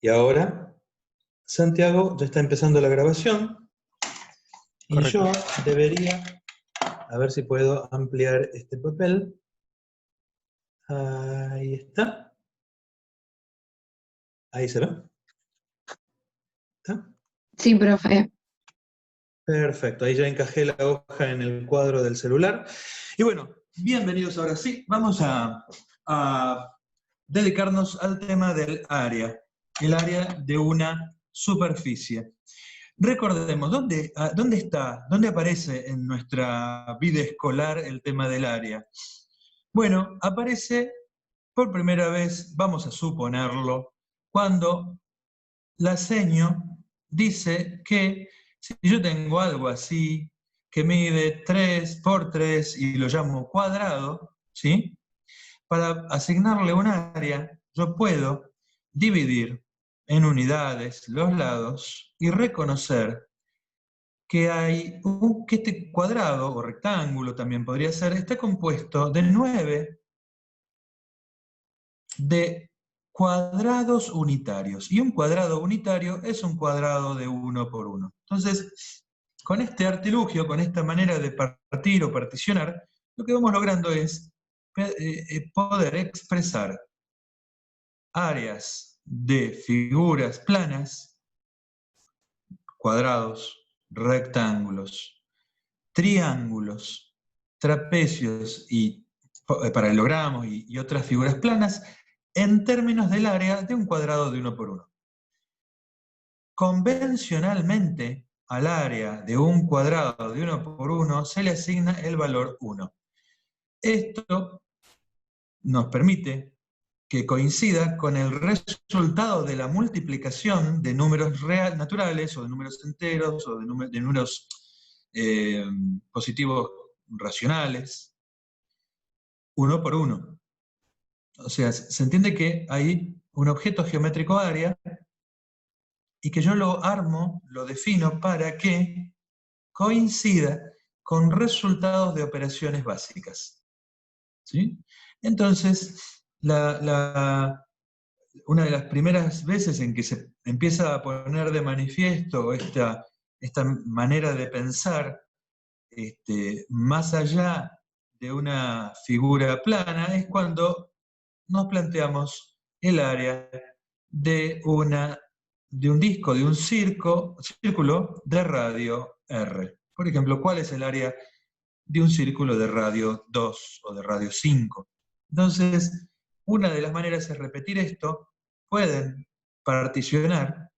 Y ahora, Santiago ya está empezando la grabación y Correcto. yo debería, a ver si puedo ampliar este papel. Ahí está. Ahí se ve. ¿Está? Sí, profe. Perfecto, ahí ya encajé la hoja en el cuadro del celular. Y bueno, bienvenidos ahora sí. Vamos a dedicarnos al tema del área, el área de una superficie. Recordemos, ¿dónde está, dónde aparece en nuestra vida escolar el tema del área? Bueno, aparece por primera vez, vamos a suponerlo, cuando la seño dice que si yo tengo algo así, que mide 3 por 3 y lo llamo cuadrado, ¿sí? Para asignarle un área, yo puedo dividir en unidades los lados y reconocer que que este cuadrado, o rectángulo también podría ser, está compuesto de 9 de cuadrados unitarios. Y un cuadrado unitario es un cuadrado de 1 por 1. Entonces, con este artilugio, con esta manera de partir o particionar, lo que vamos logrando es poder expresar áreas de figuras planas, cuadrados, rectángulos, triángulos, trapecios y paralelogramos y otras figuras planas en términos del área de un cuadrado de 1 por 1. Convencionalmente, al área de un cuadrado de 1 por 1 se le asigna el valor 1. Esto nos permite que coincida con el resultado de la multiplicación de números naturales o de números enteros o de números positivos racionales, 1 por 1. O sea, se entiende que hay un objeto geométrico área y que yo lo armo, lo defino para que coincida con resultados de operaciones básicas. ¿Sí? Entonces, una de las primeras veces en que se empieza a poner de manifiesto esta manera de pensar más allá de una figura plana es cuando nos planteamos el área de un disco, de un círculo de radio R. Por ejemplo, ¿cuál es el área de un círculo de radio 2 o de radio 5? Entonces, una de las maneras es repetir esto. Pueden particionar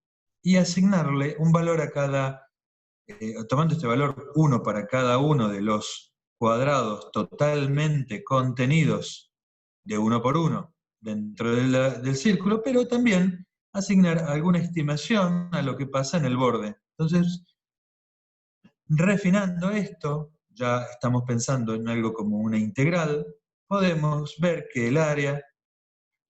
y asignarle un valor a cada, tomando este valor 1 para cada uno de los cuadrados totalmente contenidos de 1 por 1 dentro del círculo, pero también asignar alguna estimación a lo que pasa en el borde. Entonces, refinando esto, ya estamos pensando en algo como una integral, podemos ver que el área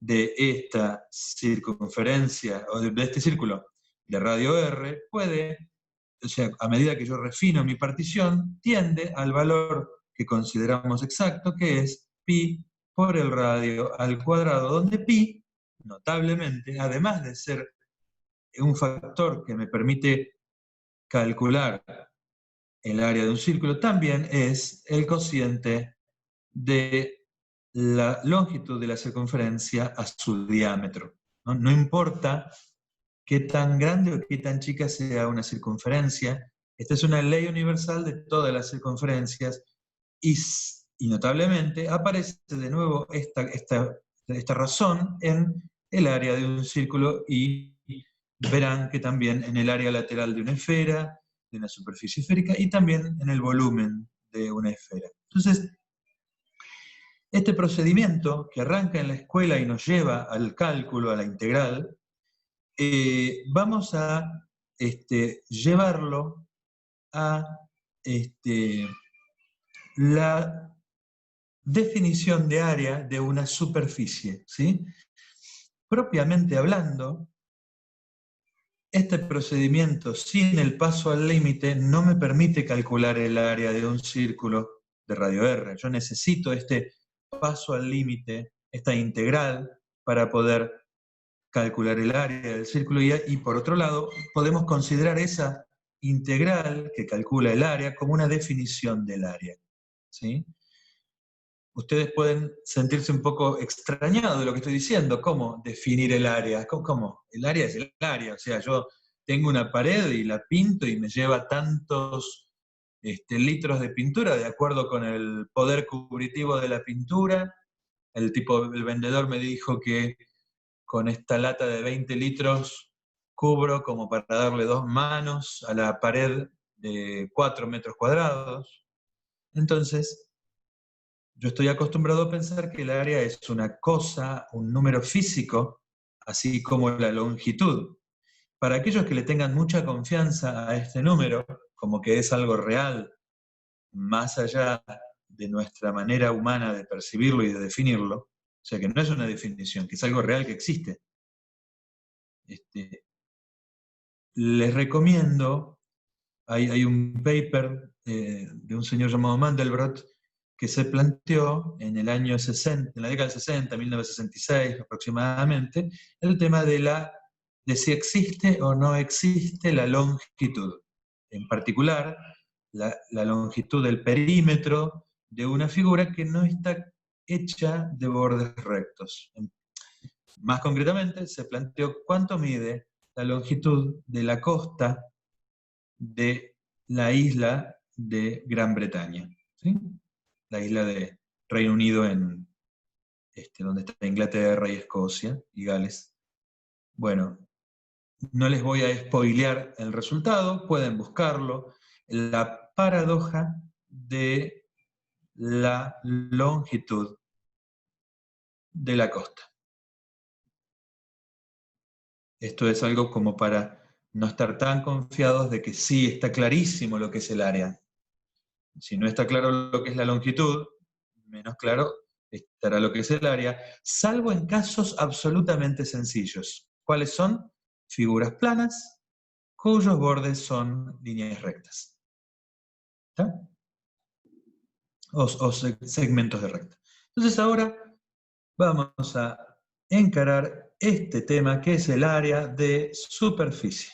de esta circunferencia, o de este círculo de radio R, o sea, a medida que yo refino mi partición, tiende al valor que consideramos exacto, que es pi por el radio al cuadrado, donde pi, notablemente, además de ser un factor que me permite calcular el área de un círculo, también es el cociente de la longitud de la circunferencia a su diámetro. No importa qué tan grande o qué tan chica sea una circunferencia, esta es una ley universal de todas las circunferencias y notablemente aparece de nuevo esta razón en el área de un círculo y verán que también en el área lateral de una esfera, de una superficie esférica y también en el volumen de una esfera. Entonces, este procedimiento que arranca en la escuela y nos lleva al cálculo, a la integral, vamos a llevarlo a la definición de área de una superficie, ¿sí? Propiamente hablando, este procedimiento sin el paso al límite no me permite calcular el área de un círculo de radio R. Yo necesito este paso al límite, esta integral, para poder calcular el área del círculo y por otro lado podemos considerar esa integral que calcula el área como una definición del área. ¿Sí? Ustedes pueden sentirse un poco extrañados de lo que estoy diciendo. ¿Cómo definir el área? ¿Cómo? El área es el área. O sea, yo tengo una pared y la pinto y me lleva tantos litros de pintura de acuerdo con el poder cubritivo de la pintura. El vendedor me dijo que con esta lata de 20 litros cubro como para darle 2 manos a la pared de 4 metros cuadrados. Entonces, yo estoy acostumbrado a pensar que el área es una cosa, un número físico, así como la longitud. Para aquellos que le tengan mucha confianza a este número, como que es algo real, más allá de nuestra manera humana de percibirlo y de definirlo, o sea que no es una definición, que es algo real que existe. Les recomiendo, hay un paper de un señor llamado Mandelbrot que se planteó en el año 60, en la década del 60, 1966 aproximadamente, el tema de si existe o no existe la longitud. En particular, la longitud del perímetro de una figura que no está hecha de bordes rectos. Más concretamente, se planteó cuánto mide la longitud de la costa de la isla de Gran Bretaña, ¿sí? La isla de Reino Unido, donde está Inglaterra y Escocia y Gales. Bueno, no les voy a spoilear el resultado, pueden buscarlo. La paradoja de la longitud de la costa. Esto es algo como para no estar tan confiados de que sí está clarísimo lo que es el área. Si no está claro lo que es la longitud, menos claro estará lo que es el área, salvo en casos absolutamente sencillos. ¿Cuáles son? Figuras planas, cuyos bordes son líneas rectas. ¿Está? O segmentos de recta. Entonces ahora vamos a encarar este tema que es el área de superficie.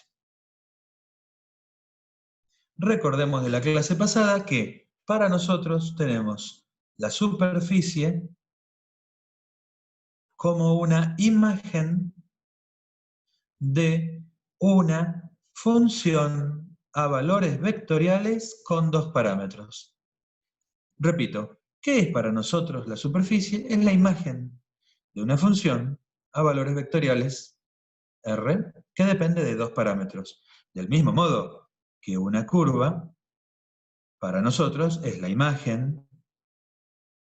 Recordemos de la clase pasada que para nosotros tenemos la superficie como una imagen de una función a valores vectoriales con 2 parámetros. Repito, ¿qué es para nosotros la superficie? Es la imagen de una función a valores vectoriales R que depende de 2 parámetros. Del mismo modo que una curva, para nosotros es la imagen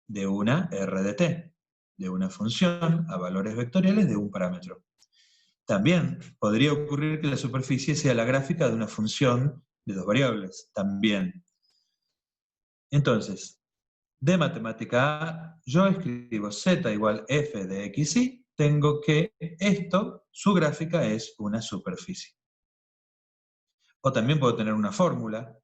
de una R de t, de una función a valores vectoriales de un parámetro. También podría ocurrir que la superficie sea la gráfica de una función de 2 variables, también. Entonces, de matemática A, yo escribo z igual f de x, y tengo que esto, su gráfica es una superficie. O también puedo tener una fórmula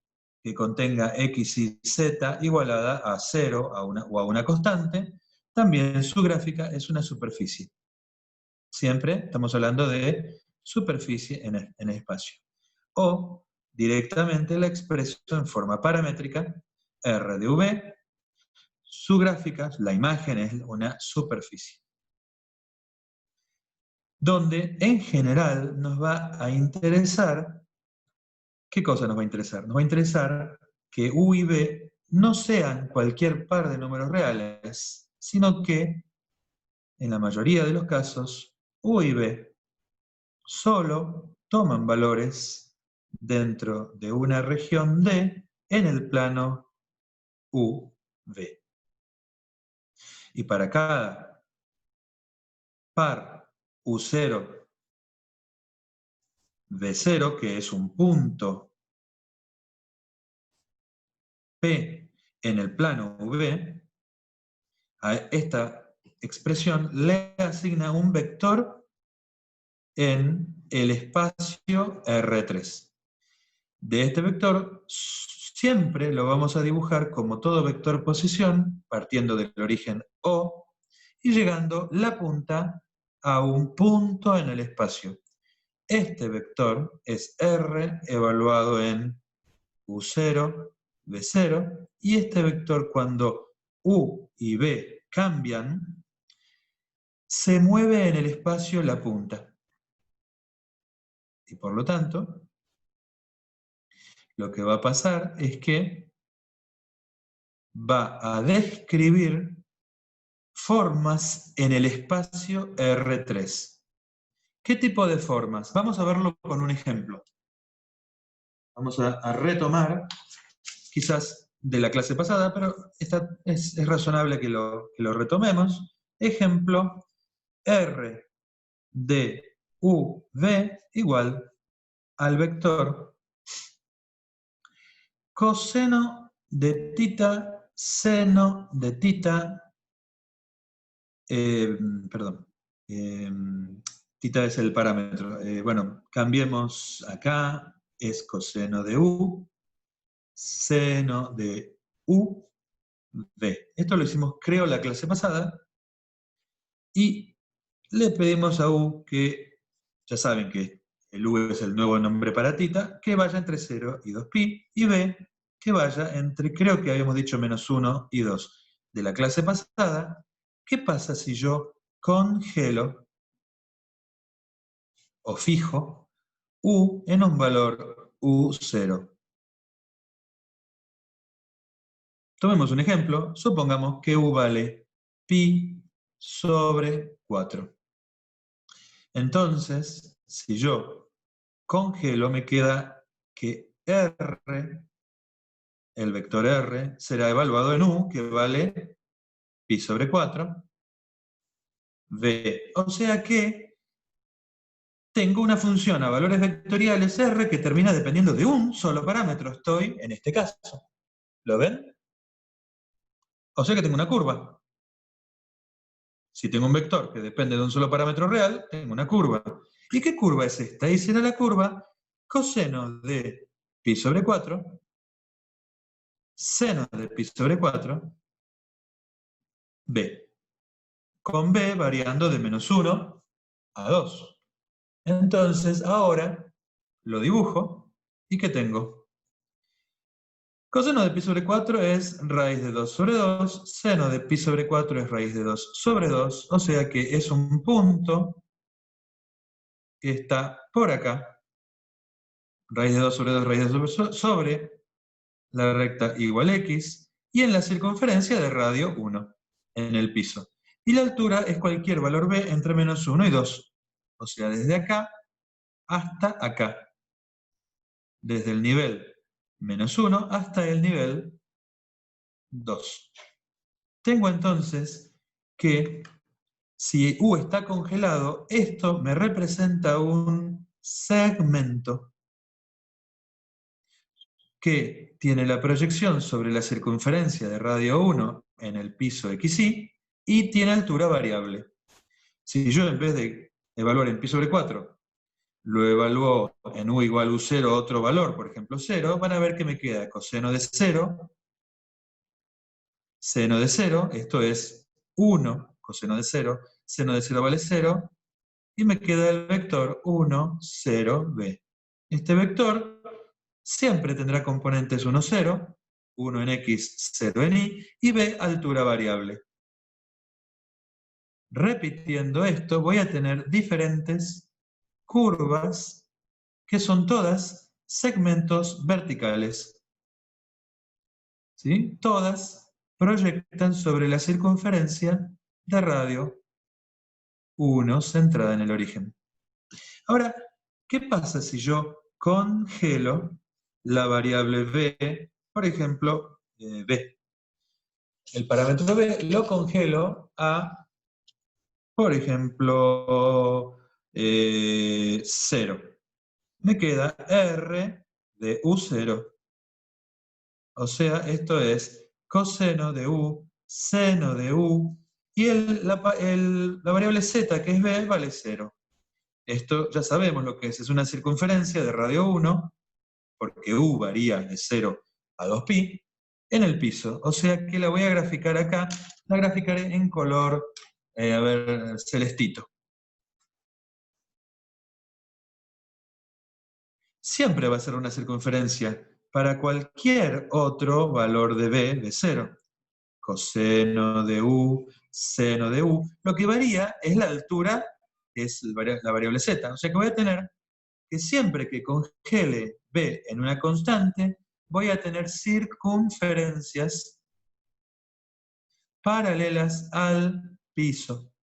que contenga x y z igualada a 0 o a una constante, también su gráfica es una superficie. Siempre estamos hablando de superficie en el espacio. O directamente la expreso en forma paramétrica, R de V, su gráfica, la imagen es una superficie. Donde en general nos va a interesar, ¿qué cosa nos va a interesar? Nos va a interesar que U y V no sean cualquier par de números reales, sino que, en la mayoría de los casos, U y V solo toman valores dentro de una región D en el plano UV. Y para cada par U0, V0, que es un punto P en el plano V, a esta expresión le asigna un vector en el espacio R3. De este vector siempre lo vamos a dibujar como todo vector posición, partiendo del origen O, y llegando la punta a un punto en el espacio. Este vector es R evaluado en U0, B0, y este vector cuando U y B cambian, se mueve en el espacio la punta. Y por lo tanto, lo que va a pasar es que va a describir formas en el espacio R3. ¿Qué tipo de formas? Vamos a verlo con un ejemplo. Vamos a retomar, quizás de la clase pasada, pero es razonable que lo retomemos. Ejemplo, R de UV igual al vector coseno de tita, seno de tita, perdón, tita es el parámetro. Bueno, cambiemos acá, es coseno de U, seno de U, V. Esto lo hicimos, creo, la clase pasada, y le pedimos a U que, ya saben que el U es el nuevo nombre para tita, que vaya entre 0 y 2pi, y B que vaya entre, creo que habíamos dicho, menos 1 y 2. De la clase pasada, ¿qué pasa si yo congelo o fijo U en un valor U0? Tomemos un ejemplo, supongamos que U vale pi sobre 4. Entonces, si yo congelo, me queda que R, el vector R, será evaluado en U, que vale pi sobre 4, V. O sea que tengo una función a valores vectoriales R que termina dependiendo de un solo parámetro. Estoy en este caso. ¿Lo ven? O sea que tengo una curva. Si tengo un vector que depende de un solo parámetro real, tengo una curva. ¿Y qué curva es esta? Y será la curva coseno de pi sobre 4, seno de pi sobre 4, b. Con b variando de menos 1 a 2. Entonces, ahora lo dibujo, ¿y qué tengo? Coseno de pi sobre 4 es raíz de 2 sobre 2, seno de pi sobre 4 es raíz de 2 sobre 2, o sea que es un punto que está por acá, raíz de 2 sobre 2, raíz de 2 sobre la recta igual x, y en la circunferencia de radio 1, en el piso. Y la altura es cualquier valor b entre menos 1 y 2, o sea, desde acá hasta acá. Desde el nivel menos 1 hasta el nivel 2. Tengo entonces que si U está congelado, esto me representa un segmento que tiene la proyección sobre la circunferencia de radio 1 en el piso xy y tiene altura variable. Si yo en vez de evaluar en pi sobre 4, lo evalúo en U igual U0 otro valor, por ejemplo 0, van a ver que me queda coseno de 0, seno de 0, esto es 1, coseno de 0, seno de 0 vale 0, y me queda el vector 1, 0, b. Este vector siempre tendrá componentes 1, 0, 1 en x, 0 en y, y b altura variable. Repitiendo esto, voy a tener diferentes curvas que son todas segmentos verticales. ¿Sí? Todas proyectan sobre la circunferencia de radio 1 centrada en el origen. Ahora, ¿qué pasa si yo congelo la variable b, por ejemplo, b? El parámetro b lo congelo a, por ejemplo, 0. Me queda r de u0. O sea, esto es coseno de u, seno de u, y la variable z, que es b, vale 0. Esto ya sabemos lo que es una circunferencia de radio 1, porque u varía de 0 a 2pi, en el piso. O sea que la voy a graficar acá, la graficaré en color, celestito. siempre va a ser una circunferencia para cualquier otro valor de b de 0. Coseno de u, seno de u. Lo que varía es la altura, que es la variable z. O sea que voy a tener que siempre que congele b en una constante, voy a tener circunferencias paralelas al piso.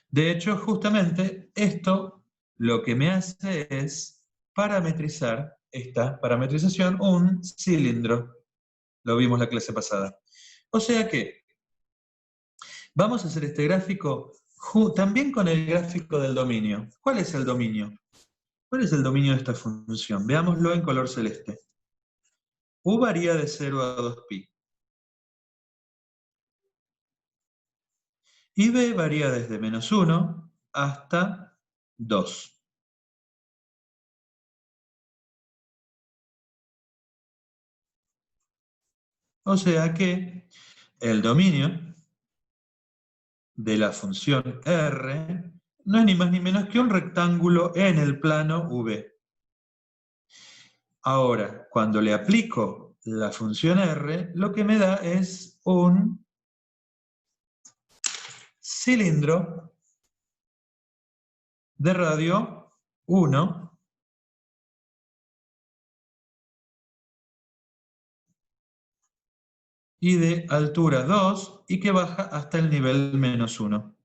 De hecho, justamente esto lo que me hace es parametrizar esta parametrización un cilindro. Lo vimos la clase pasada. O sea que vamos a hacer este gráfico también con el gráfico del dominio. ¿Cuál es el dominio? ¿Cuál es el dominio de esta función? Veámoslo en color celeste. U varía de 0 a 2pi. Y b varía desde menos 1 hasta 2. O sea que el dominio de la función R no es ni más ni menos que un rectángulo en el plano V. Ahora, cuando le aplico la función R, lo que me da es un cilindro de radio 1 y de altura 2 y que baja hasta el nivel menos 1.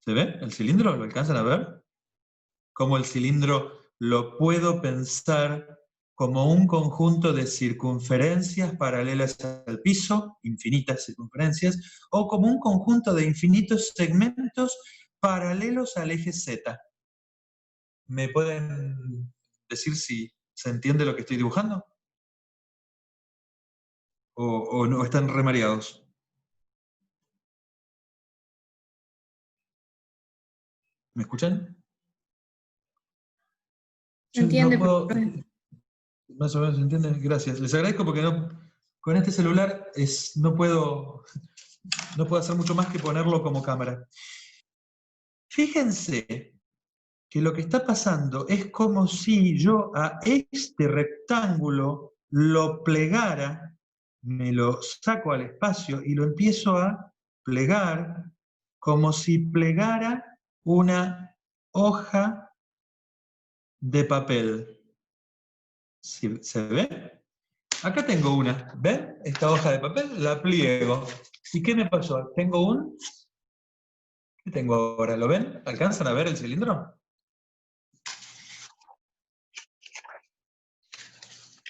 ¿Se ve el cilindro? ¿Lo alcanzan a ver? Como el cilindro lo puedo pensar como un conjunto de circunferencias paralelas al piso, infinitas circunferencias, o como un conjunto de infinitos segmentos paralelos al eje Z. ¿Me pueden decir si se entiende lo que estoy dibujando? ¿O no están remareados? ¿Me escuchan? ¿Se Yo no entiende, puedo... profe? Más o menos se entiende. Gracias. Les agradezco porque con este celular no puedo hacer mucho más que ponerlo como cámara. Fíjense que lo que está pasando es como si yo a este rectángulo lo plegara, me lo saco al espacio y lo empiezo a plegar como si plegara una hoja de papel. ¿Se ve? Acá tengo una, ¿ven? Esta hoja de papel la pliego. ¿Y qué me pasó? ¿Qué tengo ahora? ¿Lo ven? ¿Alcanzan a ver el cilindro?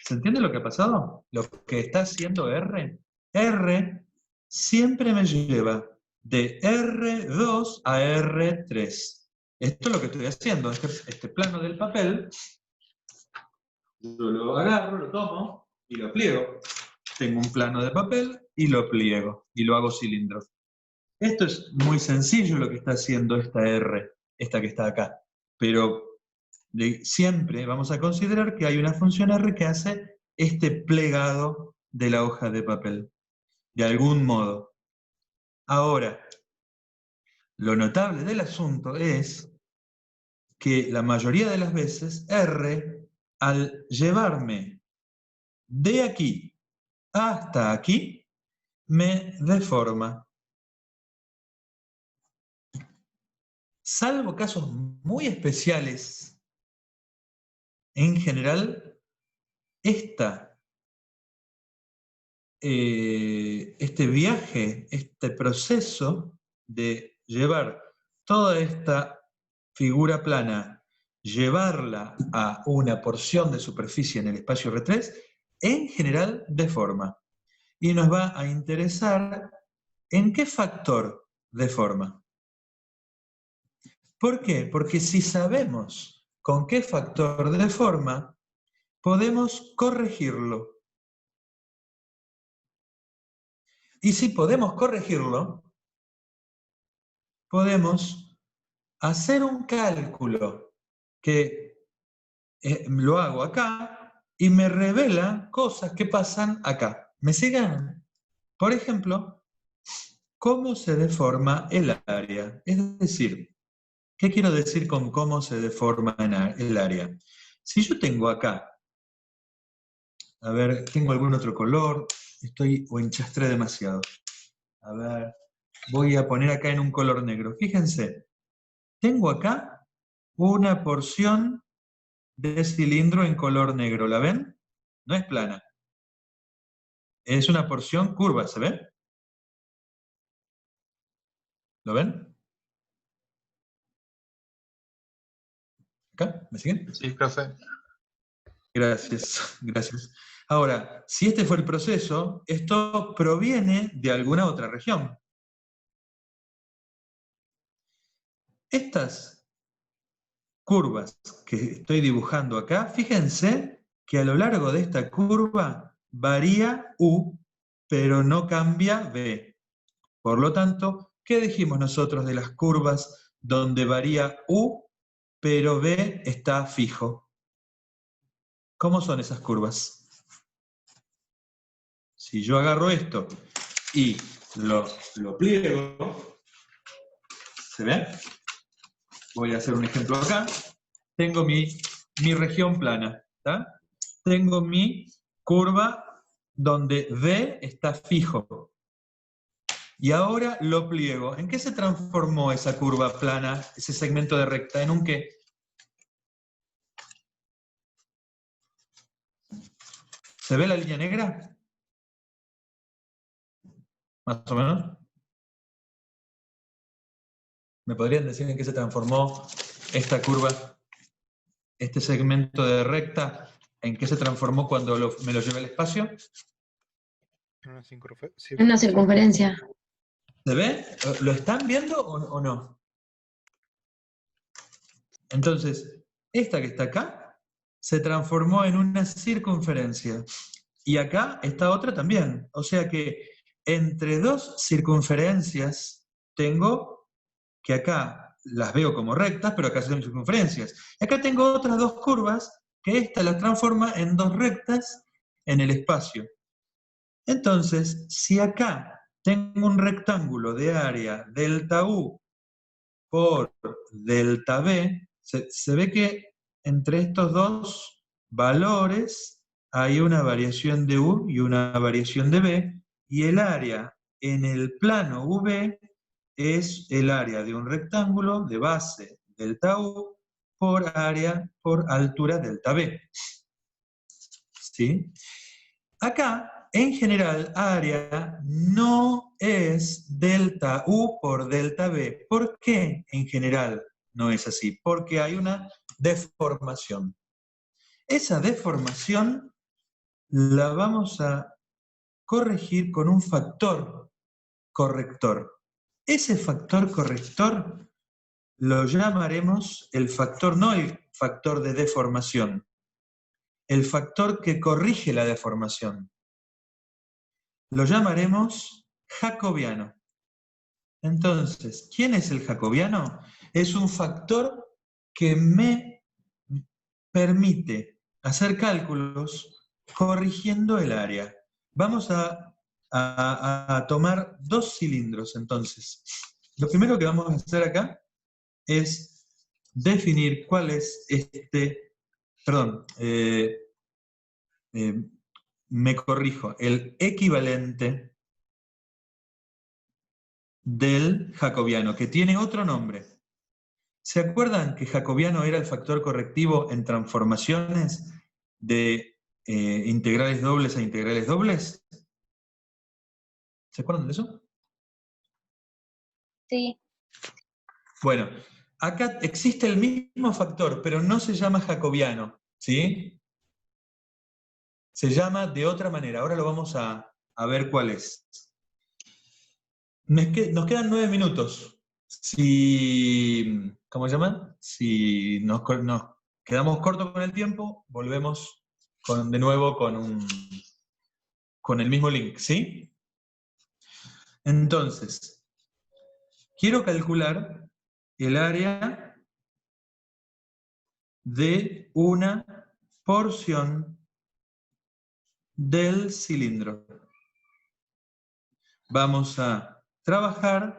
¿Se entiende lo que ha pasado? Lo que está haciendo R. R siempre me lleva de R2 a R3. Esto es lo que estoy haciendo. Este plano del papel, yo lo agarro, lo tomo y lo pliego. Tengo un plano de papel y lo pliego y lo hago cilindro. Esto es muy sencillo lo que está haciendo esta R, esta que está acá. Pero siempre vamos a considerar que hay una función R que hace este plegado de la hoja de papel, de algún modo. Ahora, lo notable del asunto es que la mayoría de las veces R, al llevarme de aquí hasta aquí, me deforma. Salvo casos muy especiales, en general, este viaje, este proceso de llevar toda esta figura plana, llevarla a una porción de superficie en el espacio R3, en general deforma. Y nos va a interesar en qué factor deforma. ¿Por qué? Porque si sabemos con qué factor deforma, podemos corregirlo. Y si podemos corregirlo, podemos hacer un cálculo que lo hago acá y me revela cosas que pasan acá. ¿Me siguen? Por ejemplo, cómo se deforma el área. Es decir, ¿qué quiero decir con cómo se deforma el área? Si yo tengo acá, a ver, tengo algún otro color, o enchastré demasiado. A ver, voy a poner acá en un color negro. Fíjense, tengo acá una porción de cilindro en color negro. ¿La ven? No es plana. Es una porción curva, ¿se ve? ¿Lo ven? ¿Acá? ¿Me siguen? Sí, profe. Gracias, gracias. Ahora, si este fue el proceso, esto proviene de alguna otra región. Estas curvas que estoy dibujando acá, fíjense que a lo largo de esta curva varía U, pero no cambia V. Por lo tanto, ¿qué dijimos nosotros de las curvas donde varía U, pero V está fijo? ¿Cómo son esas curvas? Si yo agarro esto y lo pliego, ¿se ve? Voy a hacer un ejemplo acá. Tengo mi región plana, ¿tá? Tengo mi curva donde V está fijo. Y ahora lo pliego. ¿En qué se transformó esa curva plana, ese segmento de recta? ¿En un qué? ¿Se ve la línea negra? Más o menos. ¿Me podrían decir en qué se transformó esta curva, este segmento de recta? ¿En qué se transformó cuando me lo llevé al espacio? Una circunferencia. ¿Se ve? ¿Lo están viendo o no? Entonces, esta que está acá se transformó en una circunferencia. Y acá esta otra también. O sea que entre dos circunferencias tengo que acá las veo como rectas, pero acá son circunferencias. Y acá tengo otras dos curvas que esta las transforma en dos rectas en el espacio. Entonces, si acá tengo un rectángulo de área delta U por delta B, se ve que entre estos dos valores hay una variación de U y una variación de B, y el área en el plano UV es el área de un rectángulo de base delta U por altura delta B. ¿Sí? Acá, en general, área no es delta U por delta B. ¿Por qué en general no es así? Porque hay una deformación. Esa deformación la vamos a corregir con un factor corrector. Ese factor corrector lo llamaremos el factor, no el factor de deformación, el factor que corrige la deformación. Lo llamaremos jacobiano. Entonces, ¿quién es el jacobiano? Es un factor que me permite hacer cálculos corrigiendo el área. Vamos a tomar dos cilindros, entonces. Lo primero que vamos a hacer acá es definir cuál es me corrijo, el equivalente del jacobiano, que tiene otro nombre. ¿Se acuerdan que jacobiano era el factor correctivo en transformaciones de integrales dobles a integrales dobles? ¿Se acuerdan de eso? Sí. Bueno, acá existe el mismo factor, pero no se llama jacobiano, ¿sí? Se llama de otra manera. Ahora lo vamos a ver cuál es. Nos quedan 9 minutos. Si, ¿cómo se llaman? Si nos quedamos cortos con el tiempo, volvemos de nuevo con el mismo link, ¿sí? Entonces, quiero calcular el área de una porción del cilindro. Vamos a trabajar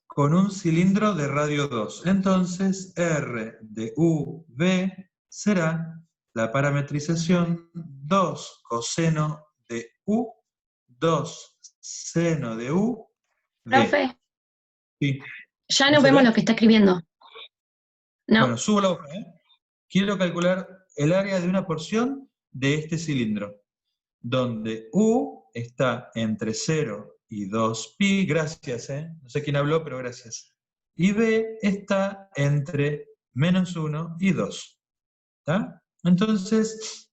con un cilindro de radio 2. Entonces, R de UV será la parametrización 2 coseno de U, 2 seno de U, V. Profe, Sí. ya ¿No no se vemos ve? lo que está escribiendo. No, Bueno, subo la hoja, ¿eh? Quiero calcular el área de una porción de este cilindro, donde U está entre 0 y 2pi, gracias, no sé quién habló, pero gracias. Y B está entre -1 y 2. ¿Está? Entonces,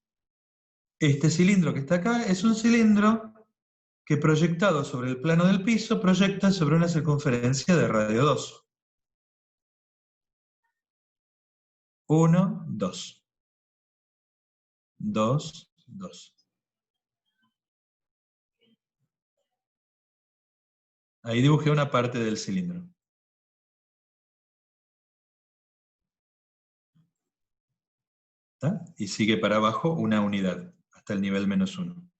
este cilindro que está acá es un cilindro que proyectado sobre el plano del piso proyecta sobre una circunferencia de radio 2. 1, 2. 2, 2. Ahí dibujé una parte del cilindro. ¿Está? Y sigue para abajo una unidad, hasta el nivel -1.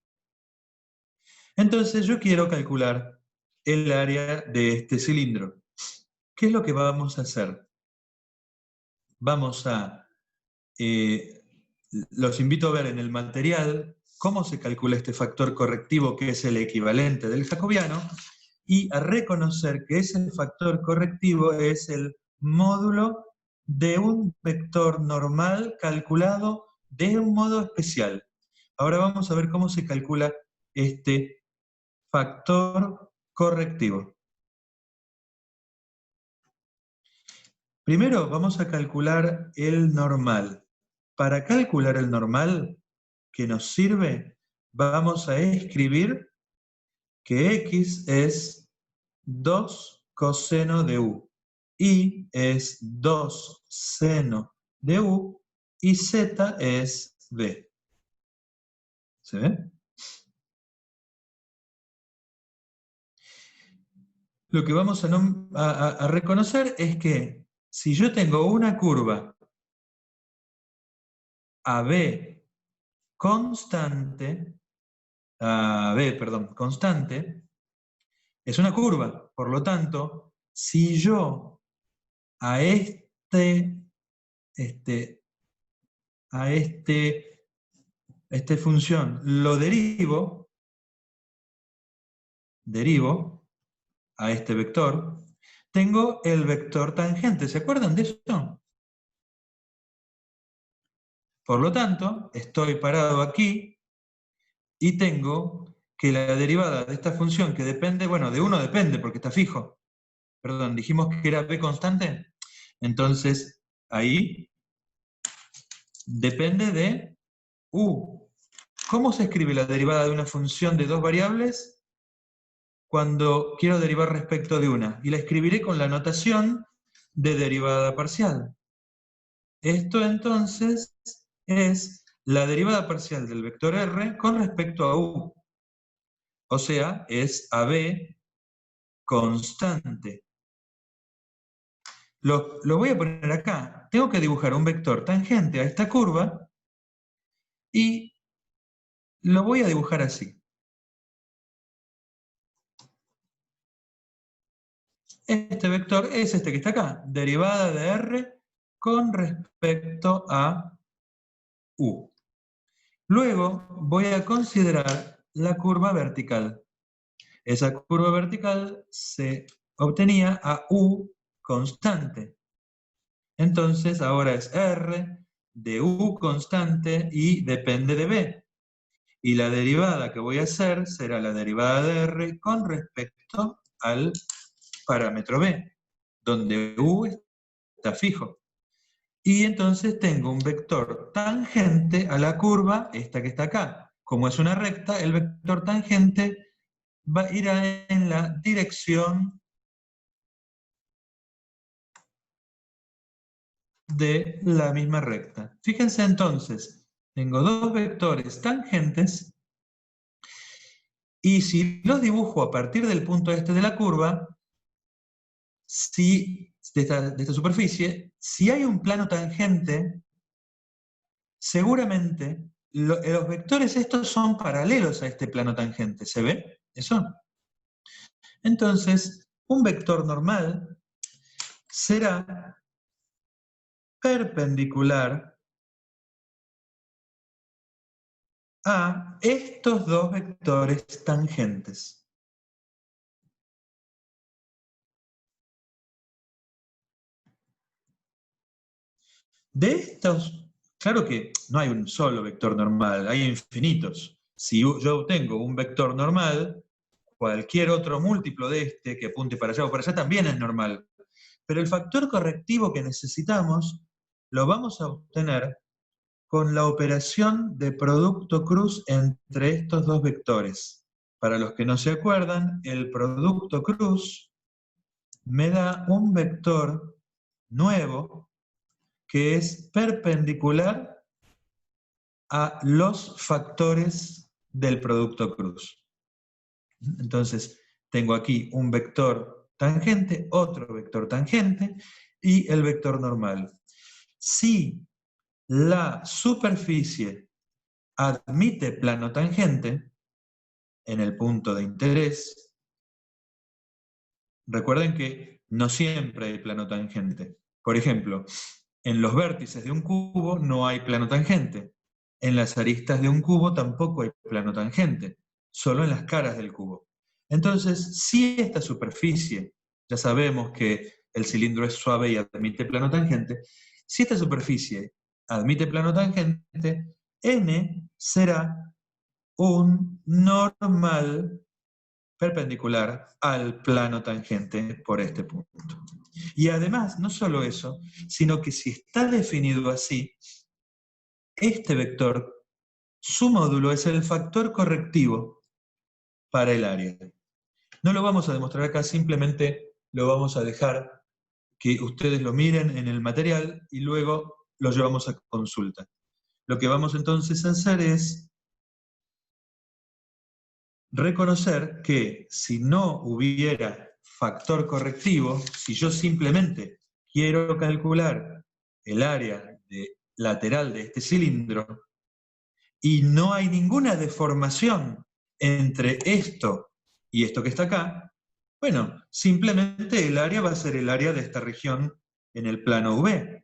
Entonces yo quiero calcular el área de este cilindro. ¿Qué es lo que vamos a hacer? Vamos a... los invito a ver en el material cómo se calcula este factor correctivo, que es el equivalente del jacobiano, y a reconocer que ese factor correctivo es el módulo de un vector normal calculado de un modo especial. Ahora vamos a ver cómo se calcula este factor correctivo. Primero vamos a calcular el normal. Para calcular el normal que nos sirve, vamos a escribir que x es 2 coseno de u, y es 2 seno de u, y z es b. ¿Se ve? Lo que vamos a reconocer es que si yo tengo una curva AB constante, constante, es una curva. Por lo tanto, si yo a esta función lo derivo a este vector, tengo el vector tangente. ¿Se acuerdan de eso? Por lo tanto, estoy parado aquí y tengo que la derivada de esta función, que depende, bueno, de uno depende porque está fijo. Perdón, dijimos que era b constante. Entonces, ahí depende de u. ¿Cómo se escribe la derivada de una función de dos variables cuando quiero derivar respecto de una? Y la escribiré con la notación de derivada parcial. Esto entonces es la derivada parcial del vector r con respecto a u. O sea, es AB constante. Lo voy a poner acá. Tengo que dibujar un vector tangente a esta curva y lo voy a dibujar así. Este vector es este que está acá, derivada de r con respecto a u. Luego voy a considerar la curva vertical. Esa curva vertical se obtenía a u constante. Entonces ahora es r de u constante y depende de b. Y la derivada que voy a hacer será la derivada de r con respecto al parámetro b, donde u está fijo. Y entonces tengo un vector tangente a la curva, esta que está acá. Como es una recta, el vector tangente irá en la dirección de la misma recta. Fíjense entonces, tengo dos vectores tangentes, y si los dibujo a partir del punto este de la curva, de esta superficie, si hay un plano tangente, seguramente los vectores estos son paralelos a este plano tangente. ¿Se ve eso? Entonces, un vector normal será perpendicular a estos dos vectores tangentes. De estos, claro que no hay un solo vector normal, hay infinitos. Si yo tengo un vector normal, cualquier otro múltiplo de este que apunte para allá o para allá también es normal. Pero el factor correctivo que necesitamos lo vamos a obtener con la operación de producto cruz entre estos dos vectores. Para los que no se acuerdan, el producto cruz me da un vector nuevo que es perpendicular a los factores del producto cruz. Entonces, tengo aquí un vector tangente, otro vector tangente y el vector normal. Si la superficie admite plano tangente en el punto de interés, recuerden que no siempre hay plano tangente. Por ejemplo, en los vértices de un cubo no hay plano tangente. En las aristas de un cubo tampoco hay plano tangente, solo en las caras del cubo. Entonces, si esta superficie, ya sabemos que el cilindro es suave y admite plano tangente, si esta superficie admite plano tangente, n será un normal perpendicular al plano tangente por este punto. Y además, no solo eso, sino que si está definido así, este vector, su módulo es el factor correctivo para el área. No lo vamos a demostrar acá, simplemente lo vamos a dejar que ustedes lo miren en el material y luego lo llevamos a consulta. Lo que vamos entonces a hacer es reconocer que si no hubiera factor correctivo, si yo simplemente quiero calcular el área lateral de este cilindro y no hay ninguna deformación entre esto y esto que está acá, bueno, simplemente el área va a ser el área de esta región en el plano V.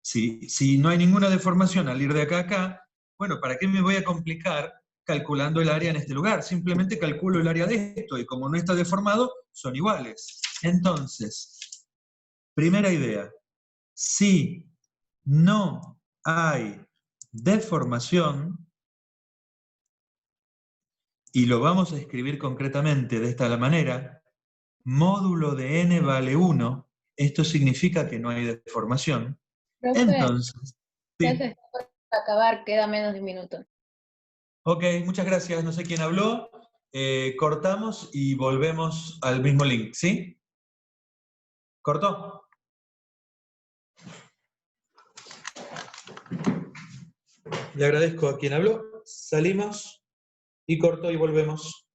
Si no hay ninguna deformación al ir de acá a acá, bueno, ¿para qué me voy a complicar calculando el área en este lugar? Simplemente calculo el área de esto y como no está deformado, son iguales. Entonces, primera idea, si no hay deformación, y lo vamos a escribir concretamente de esta manera, módulo de n vale 1, esto significa que no hay deformación. Profe, Entonces, ya sí. se está por acabar, queda menos de un minuto. Ok, muchas gracias. No sé quién habló. Cortamos y volvemos al mismo link, ¿sí? ¿Cortó? Le agradezco a quien habló. Salimos y corto y volvemos.